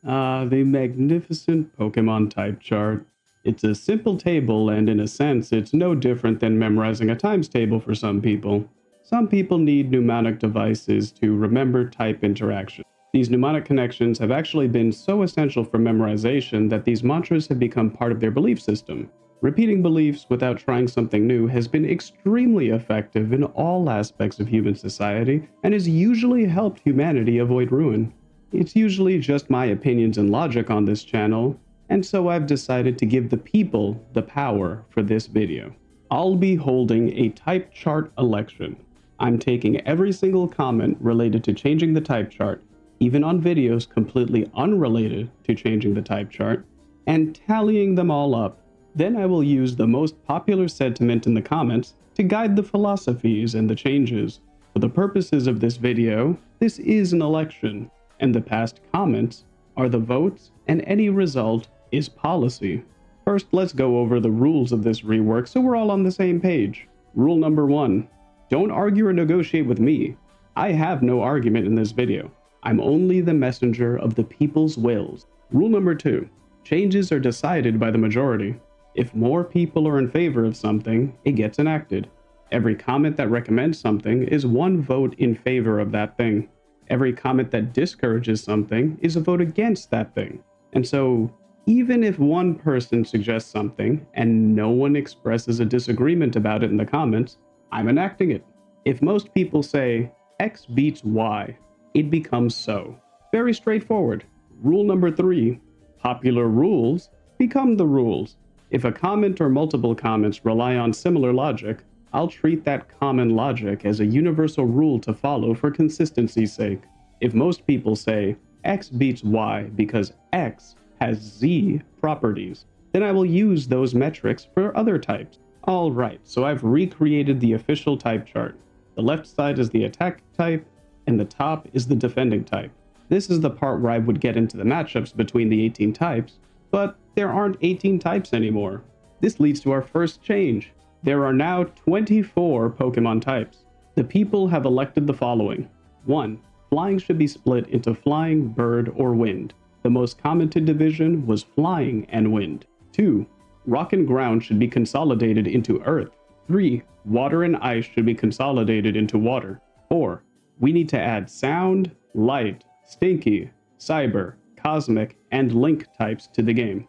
The magnificent Pokémon Type Chart. It's a simple table, and in a sense, it's no different than memorizing a times table for some people. Some people need mnemonic devices to remember type interactions. These mnemonic connections have actually been so essential for memorization that these mantras have become part of their belief system. Repeating beliefs without trying something new has been extremely effective in all aspects of human society and has usually helped humanity avoid ruin. It's usually just my opinions and logic on this channel, and so I've decided to give the people the power for this video. I'll be holding a type chart election. I'm taking every single comment related to changing the type chart, even on videos completely unrelated to changing the type chart, and tallying them all up. Then I will use the most popular sentiment in the comments to guide the philosophies and the changes. For the purposes of this video, this is an election, and the past comments are the votes, and any result is policy. First, let's go over the rules of this rework so we're all on the same page. Rule number 1. Don't argue or negotiate with me. I have no argument in this video. I'm only the messenger of the people's wills. Rule number 2. Changes are decided by the majority. If more people are in favor of something, it gets enacted. Every comment that recommends something is one vote in favor of that thing. Every comment that discourages something is a vote against that thing. And so, even if one person suggests something and no one expresses a disagreement about it in the comments, I'm enacting it. If most people say X beats Y, it becomes so. Very straightforward. Rule number 3. Popular rules become the rules. If a comment or multiple comments rely on similar logic, I'll treat that common logic as a universal rule to follow for consistency's sake. If most people say X beats Y because X has Z properties, then I will use those metrics for other types. Alright, so I've recreated the official type chart. The left side is the attack type, and the top is the defending type. This is the part where I would get into the matchups between the 18 types, but there aren't 18 types anymore. This leads to our first change. There are now 24 Pokémon types. The people have elected the following. 1. Flying should be split into flying, bird, or wind. The most commented division was flying and wind. 2. Rock and ground should be consolidated into earth. 3. Water and ice should be consolidated into water. 4. We need to add sound, light, stinky, cyber, cosmic, and link types to the game.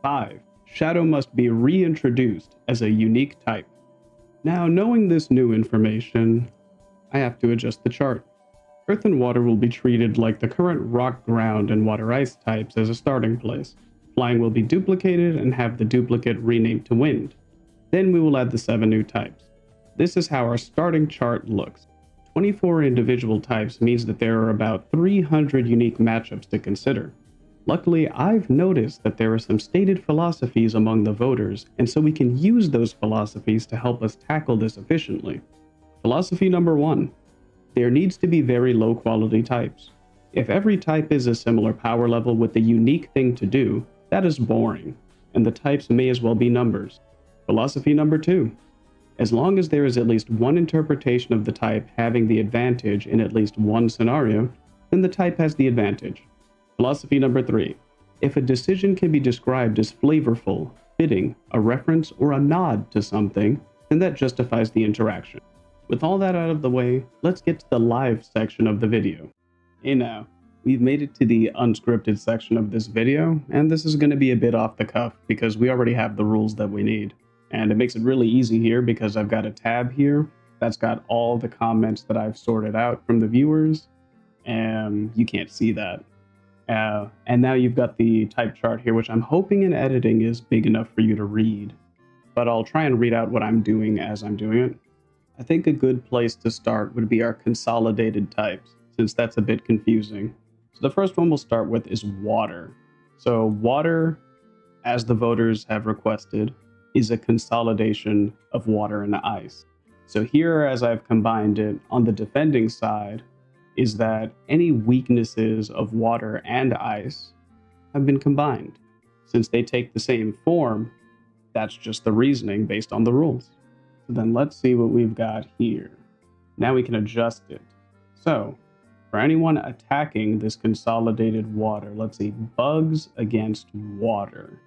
5. Shadow must be reintroduced as a unique type. Now, knowing this new information, I have to adjust the chart. Earth and water will be treated like the current rock, ground, and water ice types as a starting place. Flying will be duplicated and have the duplicate renamed to wind. Then we will add the 7 new types. This is how our starting chart looks. 24 individual types means that there are about 300 unique matchups to consider. Luckily, I've noticed that there are some stated philosophies among the voters, and so we can use those philosophies to help us tackle this efficiently. Philosophy number 1. There needs to be very low quality types. If every type is a similar power level with the unique thing to do, that is boring, and the types may as well be numbers. Philosophy number 2. As long as there is at least one interpretation of the type having the advantage in at least one scenario, then the type has the advantage. Philosophy number 3. If a decision can be described as flavorful, fitting, a reference, or a nod to something, then that justifies the interaction. With all that out of the way, let's get to the live section of the video. Hey now, we've made it to the unscripted section of this video, and this is going to be a bit off the cuff because we already have the rules that we need. And it makes it really easy here because I've got a tab here that's got all the comments that I've sorted out from the viewers, and you can't see that. And now you've got the type chart here, which I'm hoping in editing is big enough for you to read. But I'll try and read out what I'm doing as I'm doing it. I think a good place to start would be our consolidated types, since that's a bit confusing. So the first one we'll start with is water. So water, as the voters have requested, is a consolidation of water and ice. So here, as I've combined it, on the defending side, is that any weaknesses of water and ice have been combined. Since they take the same form, that's just the reasoning based on the rules. So then let's see what we've got here. Now we can adjust it. So For anyone attacking this consolidated water, let's see, bugs against water.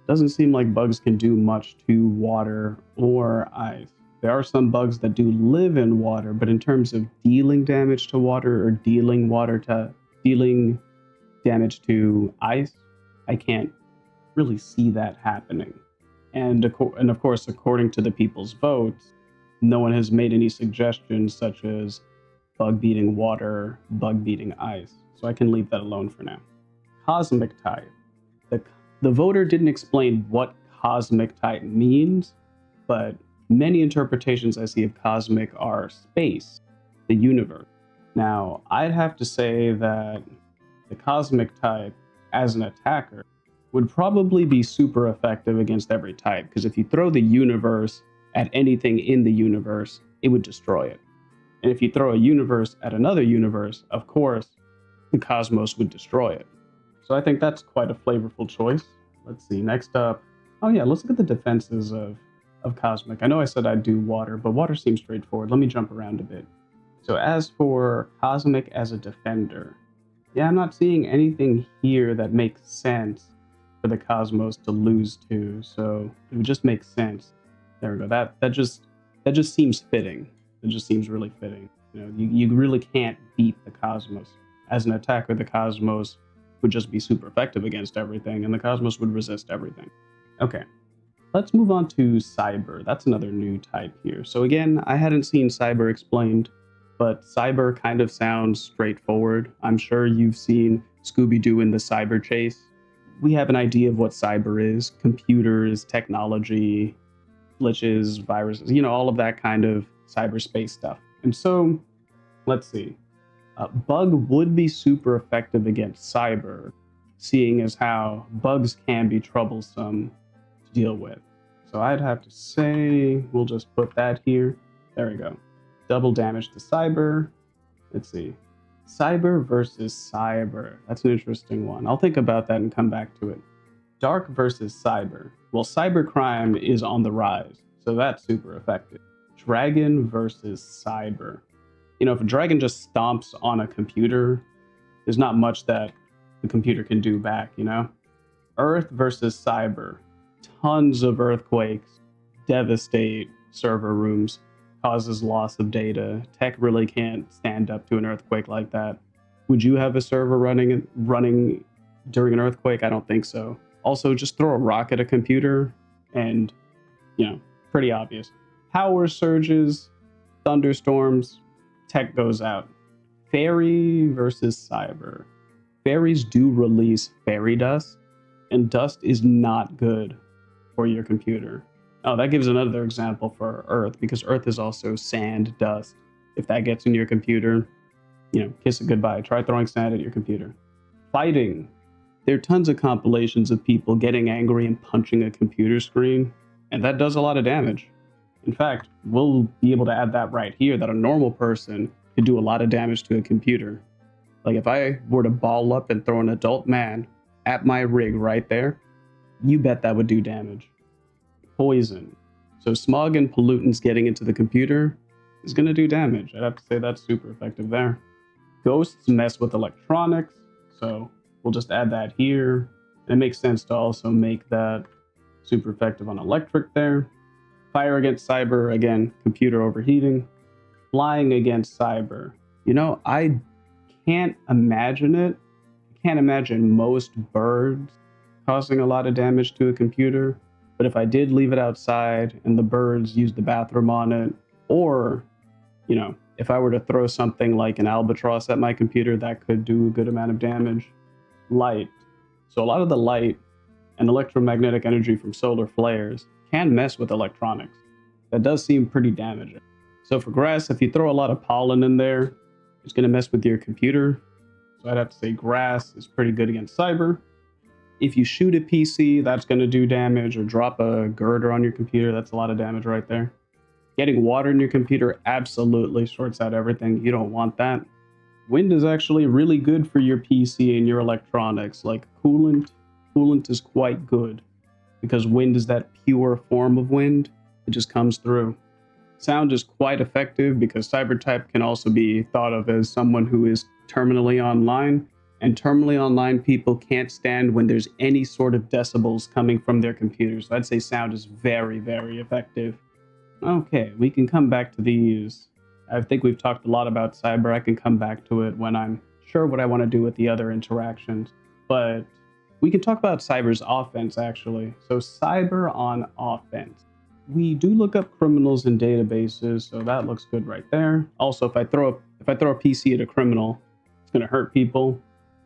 Doesn't seem like bugs can do much to water or ice. There are some bugs that do live in water, but in terms of dealing damage to water or dealing damage to ice, I can't really see that happening. And of course, according to the people's votes, no one has made any suggestions such as bug beating water, bug beating ice. So I can leave that alone for now. Cosmic type. The voter didn't explain what cosmic type means, but many interpretations I see of cosmic are space, the universe. Now, I'd have to say that the cosmic type, as an attacker, would probably be super effective against every type, because if you throw the universe at anything in the universe, it would destroy it. And if you throw a universe at another universe, of course, the cosmos would destroy it. So I think that's quite a flavorful choice. Let's see, next up, oh yeah, let's look at the defenses of Cosmic. I know I said I'd do water, but water seems straightforward. Let me jump around a bit. So as for Cosmic as a defender, yeah, I'm not seeing anything here that makes sense for the Cosmos to lose to, so it would just make sense. There we go, that just seems fitting. It just seems really fitting. You know, you really can't beat the Cosmos. As an attacker, the Cosmos would just be super effective against everything, and the Cosmos would resist everything. Okay, let's move on to Cyber. That's another new type here. So again, I hadn't seen Cyber explained, but Cyber kind of sounds straightforward. I'm sure you've seen Scooby-Doo in the Cyber Chase. We have an idea of what Cyber is: computers, technology, glitches, viruses, you know, all of that kind of cyberspace stuff. And so, let's see. Bug would be super effective against Cyber, seeing as how bugs can be troublesome to deal with. So I'd have to say, we'll just put that here. There we go. Double damage to Cyber. Let's see. Cyber versus Cyber. That's an interesting one. I'll think about that and come back to it. Dark versus Cyber. Well, cybercrime is on the rise, so that's super effective. Dragon versus Cyber. You know, if a dragon just stomps on a computer, there's not much that the computer can do back, you know? Earth versus Cyber. Tons of earthquakes, devastate server rooms, causes loss of data. Tech really can't stand up to an earthquake like that. Would you have a server running during an earthquake? I don't think so. Also, just throw a rock at a computer and, you know, pretty obvious. Power surges, thunderstorms, tech goes out. Fairy versus Cyber. Fairies do release fairy dust, and dust is not good for your computer. Oh, that gives another example for Earth, because Earth is also sand, dust. If that gets in your computer, you know, kiss it goodbye. Try throwing sand at your computer. Fighting. There are tons of compilations of people getting angry and punching a computer screen, and that does a lot of damage. In fact, we'll be able to add that right here, that a normal person could do a lot of damage to a computer. Like if I were to ball up and throw an adult man at my rig right there, you bet that would do damage. Poison. So smog and pollutants getting into the computer is going to do damage. I'd have to say that's super effective there. Ghosts mess with electronics, so we'll just add that here. And it makes sense to also make that super effective on electric there. Fire against Cyber, again, computer overheating. Flying against Cyber. You know, I can't imagine it. I can't imagine most birds causing a lot of damage to a computer. But if I did leave it outside and the birds used the bathroom on it, or, you know, if I were to throw something like an albatross at my computer, that could do a good amount of damage. Light. So a lot of the light and electromagnetic energy from solar flares can mess with electronics. That does seem pretty damaging. So for grass, if you throw a lot of pollen in there, it's going to mess with your computer. So I'd have to say grass is pretty good against Cyber. If you shoot a PC, that's going to do damage, or drop a girder on your computer, that's a lot of damage right there. Getting water in your computer absolutely sorts out everything. You don't want that. Wind is actually really good for your PC and your electronics. Like coolant is quite good because wind is that pure form of wind. It just comes through. Sound is quite effective because Cyber type can also be thought of as someone who is terminally online, and terminally online people can't stand when there's any sort of decibels coming from their computers. So I'd say sound is very, very effective. Okay, we can come back to these. I think we've talked a lot about cyber. I can come back to it when I'm sure what I want to do with the other interactions. But we can talk about cyber's offense, actually. So cyber on offense. We do look up criminals in databases, so that looks good right there. Also, if I throw a PC at a criminal, it's going to hurt people.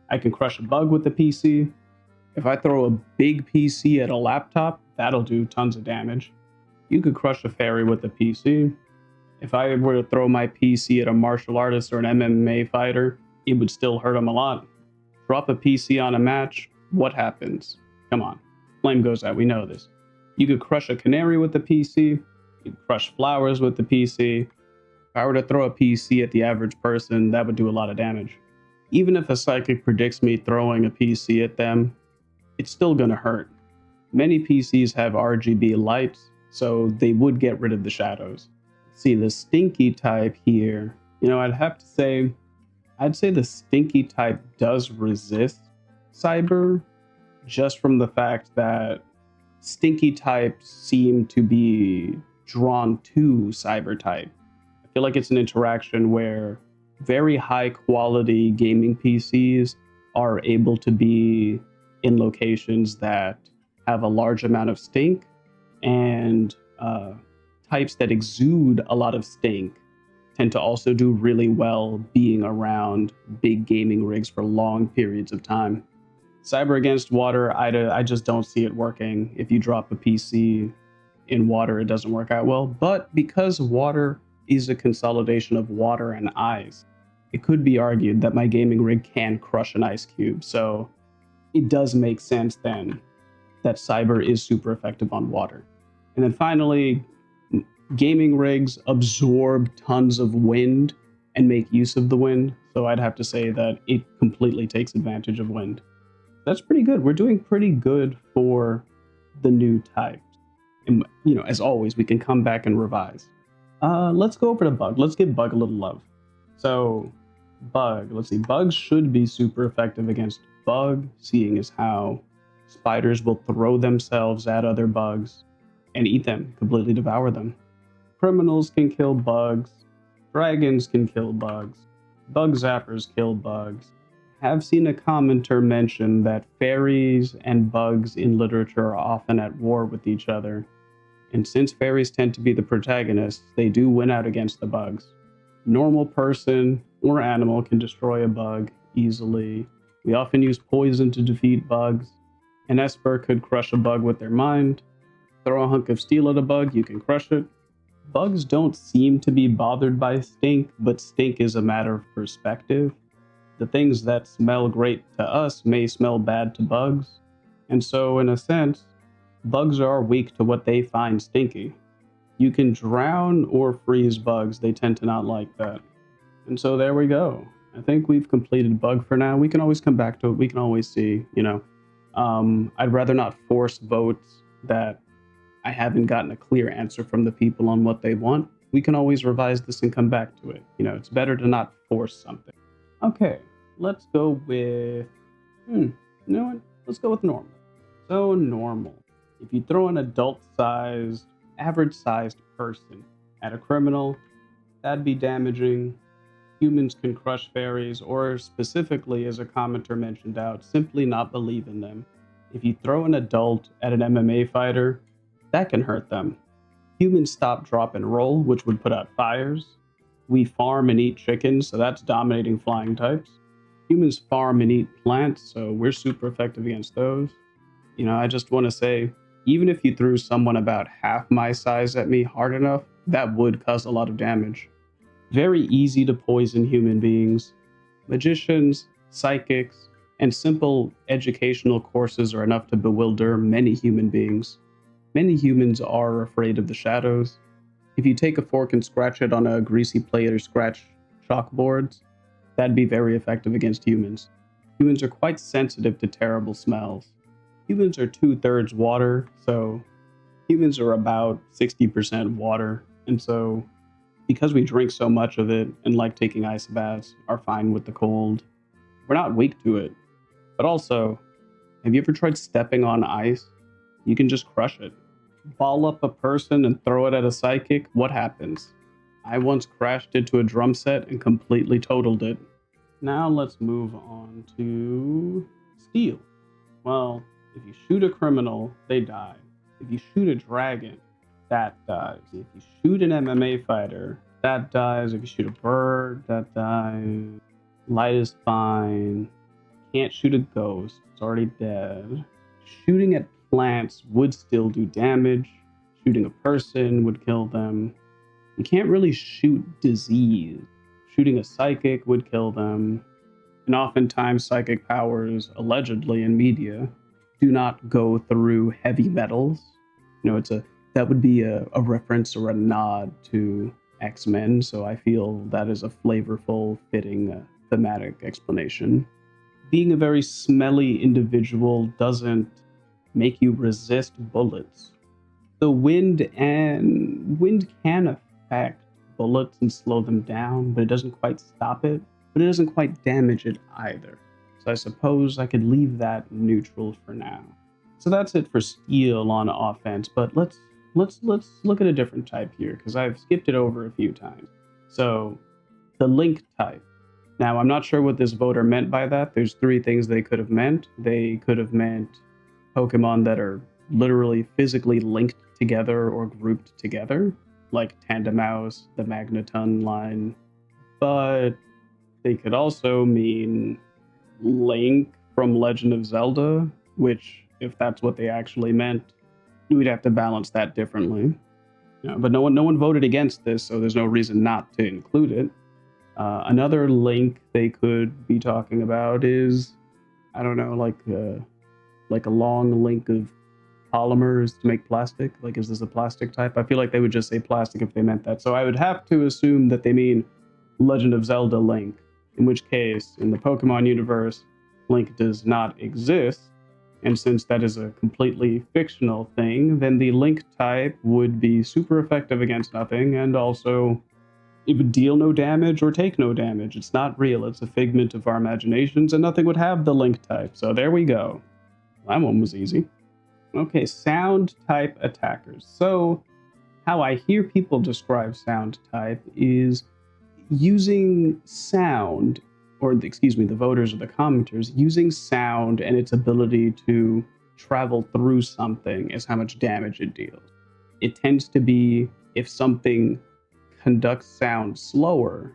I can crush a bug with the PC. If I throw a big PC at a laptop, that'll do tons of damage. You could crush a fairy with a PC. If I were to throw my PC at a martial artist or an MMA fighter, it would still hurt them a lot. Drop a PC on a match, what happens? Come on, flame goes out, we know this. You could crush a canary with the PC. You could crush flowers with the PC. If I were to throw a PC at the average person, that would do a lot of damage. Even if a psychic predicts me throwing a PC at them, it's still gonna hurt. Many PCs have RGB lights, so they would get rid of the shadows. See, the stinky type here, I'd say the stinky type does resist cyber, just from the fact that stinky types seem to be drawn to cyber type. I feel like it's an interaction where very high quality gaming PCs are able to be in locations that have a large amount of stink, and types that exude a lot of stink tend to also do really well being around big gaming rigs for long periods of time. Cyber against water, I just don't see it working. If you drop a PC in water, it doesn't work out well. But because water is a consolidation of water and ice, it could be argued that my gaming rig can crush an ice cube. So it does make sense then that cyber is super effective on water. And then finally, gaming rigs absorb tons of wind and make use of the wind. So I'd have to say that it completely takes advantage of wind. That's pretty good. We're doing pretty good for the new types. And, as always, we can come back and revise. Let's go over to bug. Let's give bug a little love. So bug, let's see. Bugs should be super effective against bug, seeing as how spiders will throw themselves at other bugs and eat them, completely devour them. Criminals can kill bugs. Dragons can kill bugs. Bug zappers kill bugs. Have seen a commenter mention that fairies and bugs in literature are often at war with each other. And since fairies tend to be the protagonists, they do win out against the bugs. Normal person or animal can destroy a bug easily. We often use poison to defeat bugs. An Esper could crush a bug with their mind. Throw a hunk of steel at a bug, you can crush it. Bugs don't seem to be bothered by stink, but stink is a matter of perspective. The things that smell great to us may smell bad to bugs. And so, in a sense, bugs are weak to what they find stinky. You can drown or freeze bugs, they tend to not like that. And so there we go. I think we've completed bug for now. We can always come back to it. We can always see, I'd rather not force votes that I haven't gotten a clear answer from the people on what they want. We can always revise this and come back to it. It's better to not force something. Okay, let's go with, let's go with normal. So normal. If you throw an adult-sized, average-sized person at a criminal, that'd be damaging. Humans can crush fairies, or specifically, as a commenter mentioned out, simply not believe in them. If you throw an adult at an MMA fighter, that can hurt them. Humans stop, drop, and roll, which would put out fires. We farm and eat chickens, so that's dominating flying types. Humans farm and eat plants, so we're super effective against those. I just want to say, even if you threw someone about half my size at me hard enough, that would cause a lot of damage. Very easy to poison human beings. Magicians, psychics, and simple educational courses are enough to bewilder many human beings. Many humans are afraid of the shadows. If you take a fork and scratch it on a greasy plate or scratch chalkboards, that'd be very effective against humans. Humans are quite sensitive to terrible smells. Humans are 2/3 water, so humans are about 60% water, and so because we drink so much of it and like taking ice baths, are fine with the cold. We're not weak to it. But also, have you ever tried stepping on ice? You can just crush it. Ball up a person and throw it at a psychic, what happens? I once crashed into a drum set and completely totaled it. Now let's move on to steel. Well, if you shoot a criminal, they die. If you shoot a dragon, that dies. If you shoot an MMA fighter, that dies. If you shoot a bird, that dies. Light is fine. Can't shoot a ghost, it's already dead. Shooting at plants would still do damage. Shooting a person would kill them. You can't really shoot disease. Shooting a psychic would kill them. And oftentimes psychic powers, allegedly in media, do not go through heavy metals. You know, that would be a reference or a nod to X-Men, so I feel that is a flavorful, fitting thematic explanation. Being a very smelly individual doesn't make you resist bullets. The wind can affect bullets and slow them down, but it doesn't quite stop it, but it doesn't quite damage it either. So I suppose I could leave that neutral for now. So that's it for steel on offense, but let's look at a different type here, because I've skipped it over a few times. So the link type. Now, I'm not sure what this voter meant by that. There's three things they could have meant. They could have meant Pokemon that are literally physically linked together or grouped together, like Tandemouse, the Magneton line. But they could also mean Link from Legend of Zelda, which, if that's what they actually meant, we'd have to balance that differently. But no one voted against this, so there's no reason not to include it. Another link they could be talking about is, I don't know, like a long link of polymers to make plastic. Like, is this a plastic type? I feel like they would just say plastic if they meant that. So I would have to assume that they mean Legend of Zelda Link, in which case, in the Pokemon universe, Link does not exist. And since that is a completely fictional thing, then the Link type would be super effective against nothing, and also it would deal no damage or take no damage. It's not real. It's a figment of our imaginations, and nothing would have the Link type. So there we go. That one was easy. Okay, sound type attackers. So how I hear people describe sound type is using sound, or the voters or the commenters, using sound and its ability to travel through something is how much damage it deals. It tends to be if something conducts sound slower,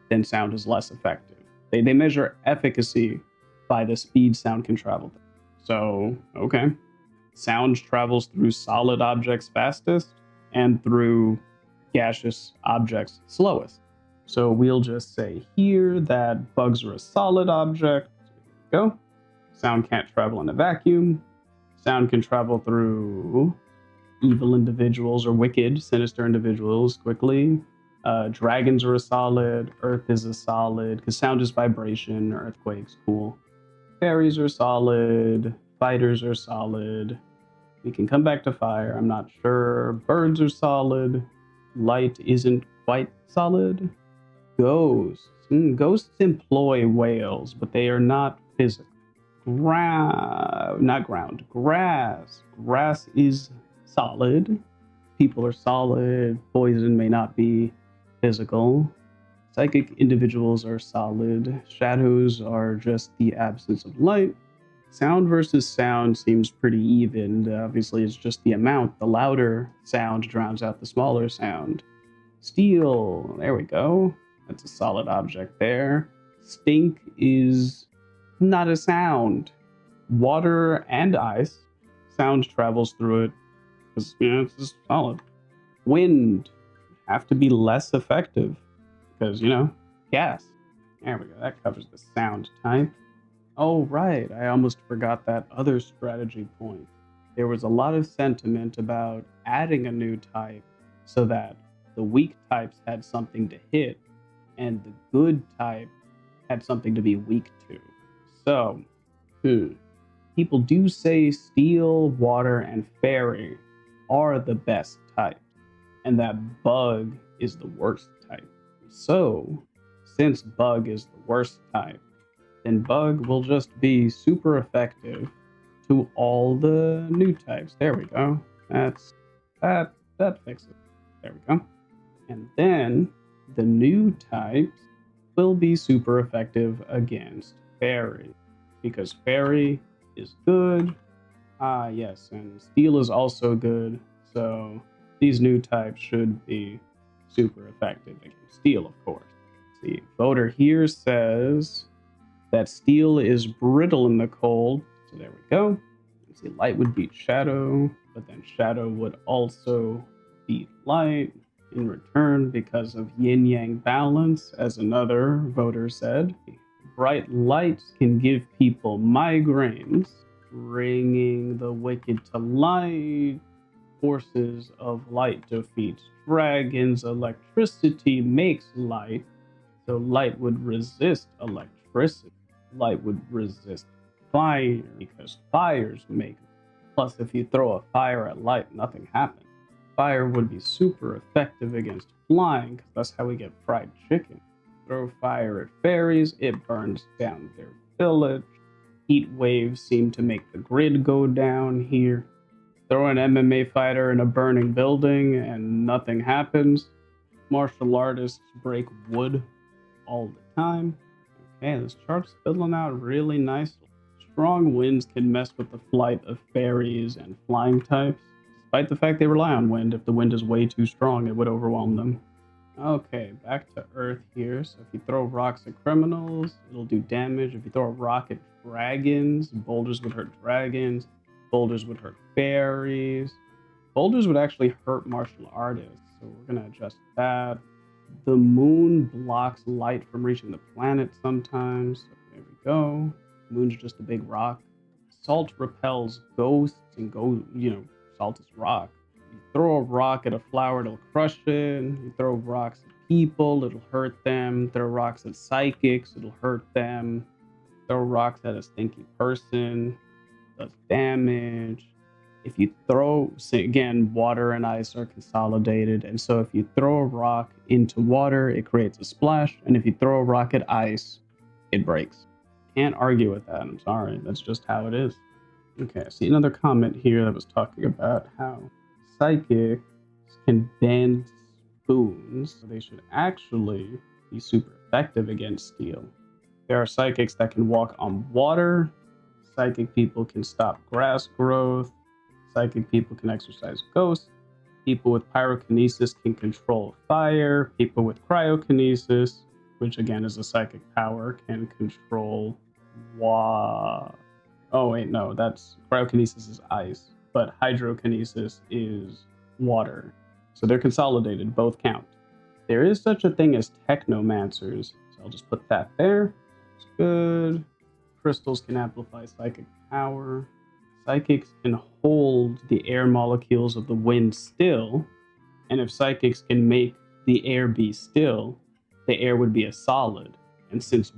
then sound is less effective. They measure efficacy by the speed sound can travel. So, okay. Sound travels through solid objects fastest and through gaseous objects slowest. So we'll just say here that bugs are a solid object. There we go. Sound can't travel in a vacuum. Sound can travel through evil individuals or wicked, sinister individuals quickly. Dragons are a solid. Earth is a solid, because sound is vibration. Earthquakes, cool. Fairies are solid. Fighters are solid. We can come back to fire, I'm not sure. Birds are solid. Light isn't quite solid. Ghosts. Ghosts employ whales, but they are not physical. Not ground. Grass. Grass is solid. People are solid. Poison may not be physical. Psychic individuals are solid. Shadows are just the absence of light. Sound versus sound seems pretty even. Obviously, it's just the amount. The louder sound drowns out the smaller sound. Steel. There we go. That's a solid object there. Stink is not a sound. Water and ice. Sound travels through it because, it's just solid. Wind have to be less effective because, gas. There we go. That covers the sound type. Oh, right. I almost forgot that other strategy point. There was a lot of sentiment about adding a new type so that the weak types had something to hit and the good type had something to be weak to. So, people do say steel, water, and fairy are the best types, and that bug is the worst So, since Bug is the worst type, then Bug will just be super effective to all the new types. There we go. That fixes it. There we go. And then the new types will be super effective against Fairy, because Fairy is good. Yes, and Steel is also good. So these new types should be super effective against Steel, of course. Let's see, voter here says that Steel is brittle in the cold. So there we go. Let's see, Light would beat Shadow, but then Shadow would also beat Light in return because of yin-yang balance, as another voter said. Bright lights can give people migraines, bringing the wicked to light. Forces of light defeats dragons. Electricity makes light, so light would resist electricity. Light would resist fire because fires make. Plus, if you throw a fire at light, nothing happens. Fire would be super effective against flying, because that's how we get fried chicken. Throw fire at fairies, it burns down their village. Heat waves seem to make the grid go down here. Throw an MMA fighter in a burning building and nothing happens. Martial artists break wood all the time. Okay, this chart's filling out really nicely. Strong winds can mess with the flight of fairies and flying types. Despite the fact they rely on wind, if the wind is way too strong, it would overwhelm them. Okay, back to Earth here. So if you throw rocks at criminals, it'll do damage. If you throw a rock at dragons, boulders would hurt dragons. Boulders would hurt fairies. Boulders would actually hurt martial artists, so we're going to adjust that. The moon blocks light from reaching the planet sometimes. So there we go. The moon's just a big rock. Salt repels ghosts and salt is rock. You throw a rock at a flower, it'll crush it. You throw rocks at people, it'll hurt them. Throw rocks at psychics, it'll hurt them. Throw rocks at a stinky person, does damage. If you throw, again, water and ice are consolidated, and so if you throw a rock into water, it creates a splash, and if you throw a rock at ice, it breaks. Can't argue with that, I'm sorry, that's just how it is. Okay, I see another comment here that was talking about how psychics can bend spoons, so they should actually be super effective against steel. There are psychics that can walk on water. Psychic people can stop grass growth. Psychic people can exorcise ghosts. People with pyrokinesis can control fire. People with cryokinesis, which again is a psychic power, can control water. Oh wait, no, that's cryokinesis is ice, but hydrokinesis is water. So they're consolidated, both count. There is such a thing as technomancers, so I'll just put that there. It's good. Crystals can amplify psychic power. Psychics can hold the air molecules of the wind still, and if psychics can make the air be still, the air would be a solid. And since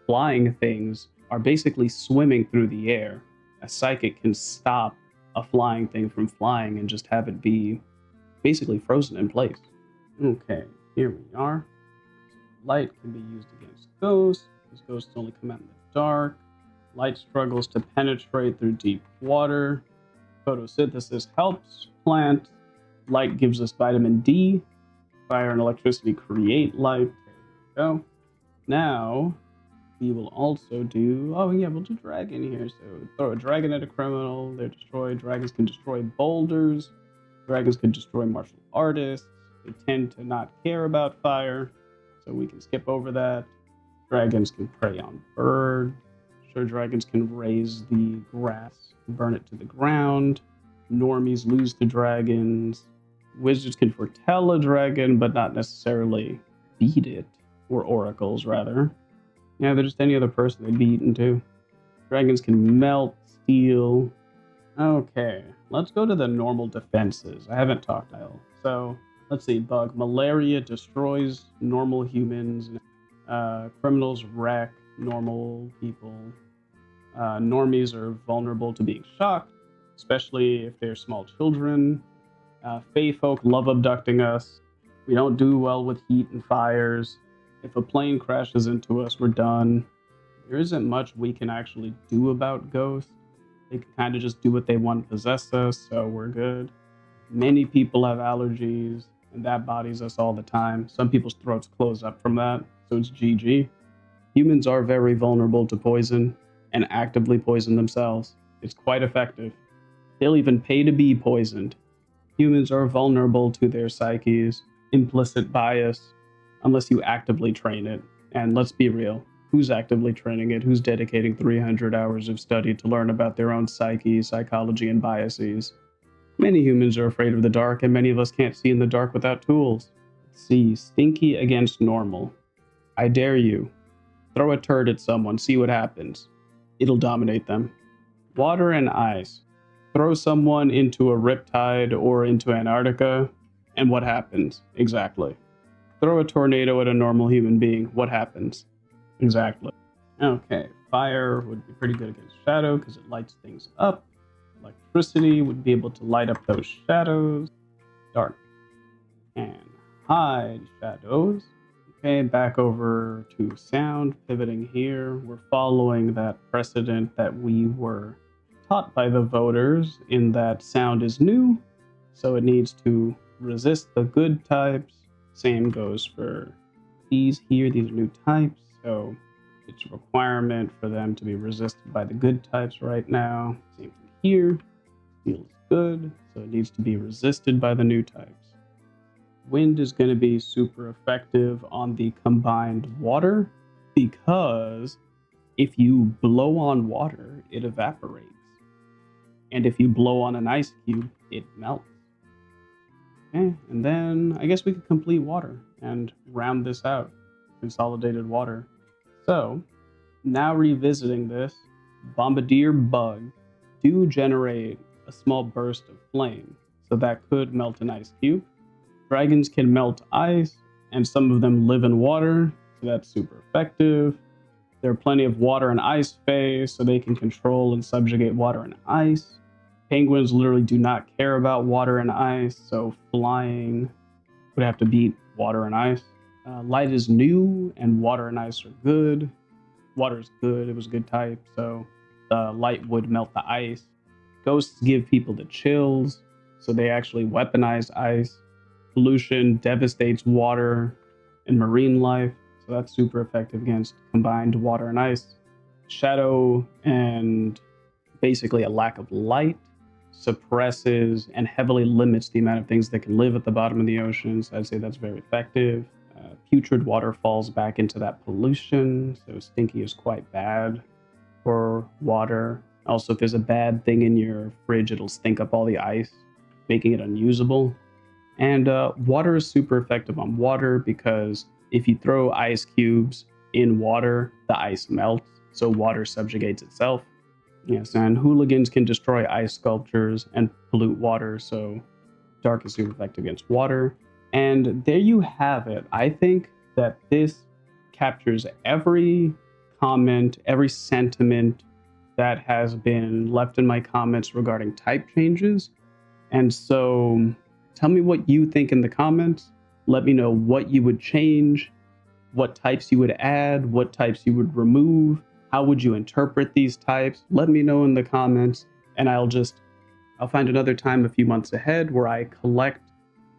flying things are basically swimming through the air, a psychic can stop a flying thing from flying and just have it be basically frozen in place. Okay, here we are. Light can be used against ghosts, because ghosts only come out in the dark. Light struggles to penetrate through deep water. Photosynthesis helps plants. Light gives us vitamin D. Fire and electricity create light. There we go. Now, we will also do... Oh, yeah, we'll do dragon here. So, throw a dragon at a criminal. They're destroyed. Dragons can destroy boulders. Dragons can destroy martial artists. They tend to not care about fire, so we can skip over that. Dragons can prey on birds. Sure, dragons can raise the grass, burn it to the ground. Normies lose to dragons. Wizards can foretell a dragon, but not necessarily beat it, or oracles, rather. Yeah, they're just any other person they'd be eaten too. Dragons can melt, steal. Okay, let's go to the normal defenses. I haven't talked to So, let's see, bug. Malaria destroys normal humans. Criminals wreck normal people. Normies are vulnerable to being shocked, especially if they're small children. Fae folk love abducting us. We don't do well with heat and fires. If a plane crashes into us, we're done. There isn't much we can actually do about ghosts. They can kind of just do what they want to possess us, so we're good. Many people have allergies, and that bodies us all the time. Some people's throats close up from that, so it's GG. Humans are very vulnerable to poison and actively poison themselves. It's quite effective. They'll even pay to be poisoned. Humans are vulnerable to their psyche's implicit bias unless you actively train it. And let's be real, who's actively training it? Who's dedicating 300 hours of study to learn about their own psyche, psychology, and biases? Many humans are afraid of the dark, and many of us can't see in the dark without tools. Let's see, stinky against normal. I dare you. Throw a turd at someone, see what happens. It'll dominate them. Water and ice. Throw someone into a riptide or into Antarctica, and what happens? Exactly. Throw a tornado at a normal human being, what happens? Exactly. Okay, fire would be pretty good against shadow because it lights things up. Electricity would be able to light up those shadows. Dark and hide shadows. Okay, back over to sound, pivoting here. We're following that precedent that we were taught by the voters in that sound is new, so it needs to resist the good types. Same goes for these here. These are new types, so it's a requirement for them to be resisted by the good types right now. Same thing here. Feels good, so it needs to be resisted by the new types. Wind is going to be super effective on the combined water because if you blow on water, it evaporates. And if you blow on an ice cube, it melts. Okay, and then I guess we could complete water and round this out. Consolidated water. So, now revisiting this, Bombardier bugs do generate a small burst of flame, so that could melt an ice cube. Dragons can melt ice, and some of them live in water, so that's super effective. There are plenty of water and ice phase, so they can control and subjugate water and ice. Penguins literally do not care about water and ice, so flying would have to beat water and ice. Light is new, and water and ice are good. Water is good, it was a good type, so the light would melt the ice. Ghosts give people the chills, so they actually weaponize ice. Pollution devastates water and marine life, so that's super effective against combined water and ice. Shadow and basically a lack of light suppresses and heavily limits the amount of things that can live at the bottom of the oceans. I'd say that's very effective. Putrid water falls back into that pollution, so stinky is quite bad for water. Also, if there's a bad thing in your fridge, it'll stink up all the ice, making it unusable. And water is super effective on water because if you throw ice cubes in water, the ice melts, so water subjugates itself. Yes, and hooligans can destroy ice sculptures and pollute water, so dark is super effective against water. And there you have it. I think that this captures every comment, every sentiment that has been left in my comments regarding type changes. And so tell me what you think in the comments. Let me know what you would change, what types you would add, what types you would remove. How would you interpret these types? Let me know in the comments, and I'll find another time a few months ahead where I collect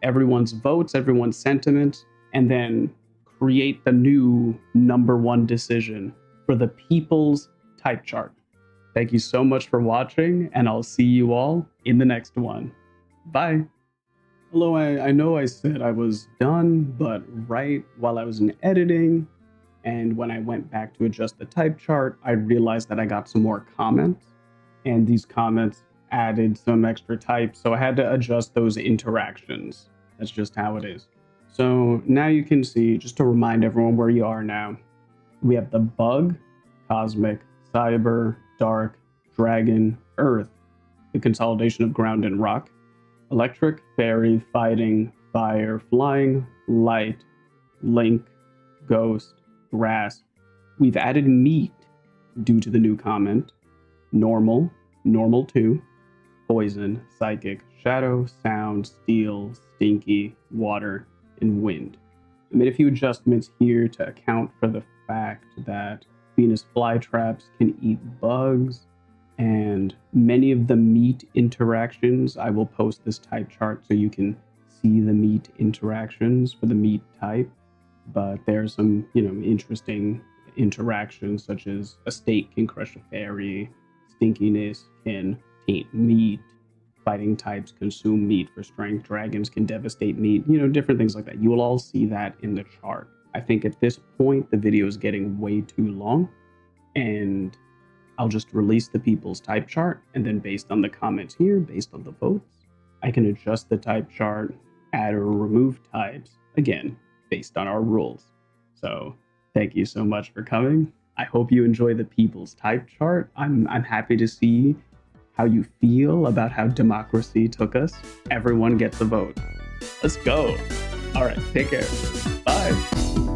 everyone's votes, everyone's sentiments, and then create the new #1 decision for the people's type chart. Thank you so much for watching, and I'll see you all in the next one. Bye. Hello, I know I said I was done, but right while I was in editing, and when I went back to adjust the type chart, I realized that I got some more comments, and these comments added some extra types, so I had to adjust those interactions. That's just how it is. So now you can see, just to remind everyone where you are now, we have the bug, cosmic, cyber, dark, dragon, earth, the consolidation of ground and rock, electric, fairy, fighting, fire, flying, light, link, ghost, grass. We've added meat due to the new comment, normal, normal 2, poison, psychic, shadow, sound, steel, stinky, water, and wind. I made a few adjustments here to account for the fact that Venus flytraps can eat bugs, and many of the meat interactions, I will post this type chart so you can see the meat interactions for the meat type. But there's some, interesting interactions, such as a steak can crush a fairy, stinkiness can taint meat, fighting types consume meat for strength, dragons can devastate meat, different things like that. You will all see that in the chart. I think at this point, the video is getting way too long, and I'll just release the people's type chart, and then based on the comments here, based on the votes, I can adjust the type chart, add or remove types, again, based on our rules. So thank you so much for coming. I hope you enjoy the people's type chart. I'm happy to see how you feel about how democracy took us. Everyone gets a vote. Let's go. All right, take care. Bye.